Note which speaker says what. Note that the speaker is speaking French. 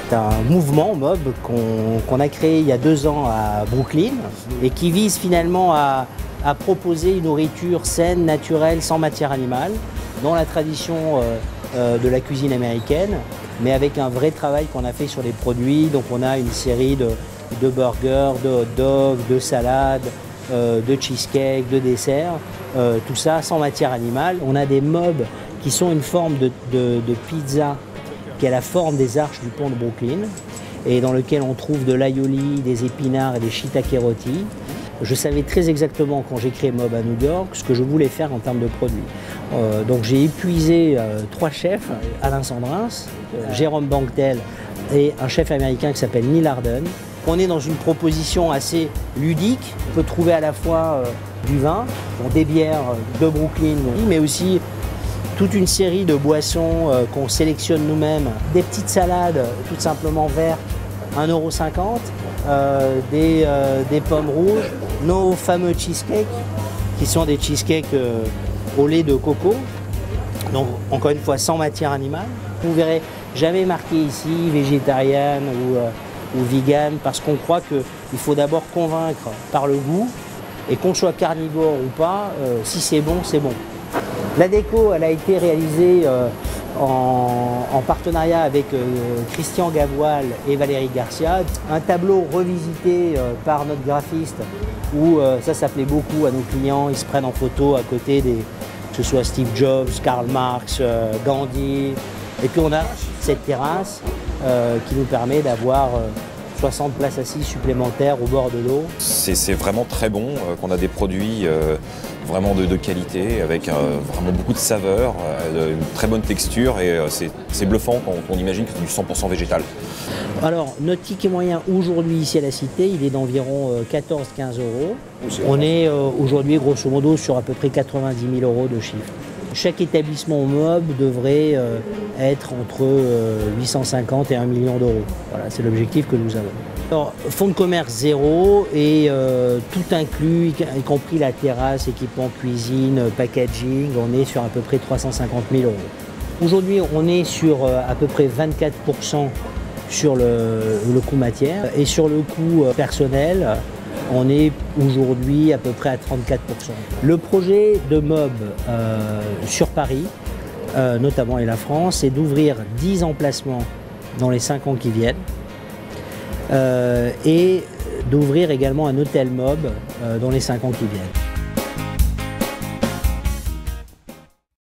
Speaker 1: C'est un mouvement MOB qu'on a créé il y a 2 ans à Brooklyn et qui vise finalement à proposer une nourriture saine, naturelle, sans matière animale, dans la tradition de la cuisine américaine, mais avec un vrai travail qu'on a fait sur les produits. Donc on a une série de burgers, de hot dogs, de salades, de cheesecake, de desserts, tout ça sans matière animale. On a des MOB qui sont une forme de pizza qui a la forme des arches du pont de Brooklyn et dans lequel on trouve de l'aioli, des épinards et des shiitake rôtis. Je savais très exactement quand j'ai créé MOB à New York ce que je voulais faire en termes de produits. Donc j'ai épuisé 3 chefs, Alain Sandrins, Jérôme Banctel et un chef américain qui s'appelle Neil Arden. On est dans une proposition assez ludique. On peut trouver à la fois du vin, des bières de Brooklyn, mais aussi toute une série de boissons qu'on sélectionne nous-mêmes, des petites salades tout simplement vertes, 1,50 €, des pommes rouges, nos fameux cheesecakes, qui sont des cheesecakes au lait de coco, donc encore une fois sans matière animale. Vous verrez jamais marqué ici végétarienne ou vegan, parce qu'on croit qu'il faut d'abord convaincre par le goût, et qu'on soit carnivore ou pas, si c'est bon, c'est bon. La déco, elle a été réalisée en partenariat avec Christian Gavoil et Valérie Garcia. Un tableau revisité par notre graphiste où ça plaît beaucoup à nos clients. Ils se prennent en photo à côté que ce soit Steve Jobs, Karl Marx, Gandhi. Et puis on a cette terrasse qui nous permet d'avoir 60 places assises supplémentaires au bord de l'eau.
Speaker 2: C'est vraiment très bon, qu'on a des produits vraiment de qualité, avec vraiment beaucoup de saveurs, une très bonne texture, et c'est bluffant quand on imagine que c'est du 100% végétal.
Speaker 1: Alors, notre ticket moyen aujourd'hui ici à la Cité, il est d'environ 14-15 €. On est aujourd'hui grosso modo sur à peu près 90 000 € de chiffre. Chaque établissement MOB devrait être entre 850 et 1 million d'euros. Voilà, c'est l'objectif que nous avons. Alors, fonds de commerce zéro et tout inclus, y compris la terrasse, équipement cuisine, packaging, on est sur à peu près 350 000 €. Aujourd'hui, on est sur à peu près 24% sur le coût matière, et sur le coût personnel, on est aujourd'hui à peu près à 34%. Le projet de MOB sur Paris, notamment et la France, c'est d'ouvrir 10 emplacements dans les 5 ans qui viennent et d'ouvrir également un hôtel MOB dans les 5 ans qui viennent.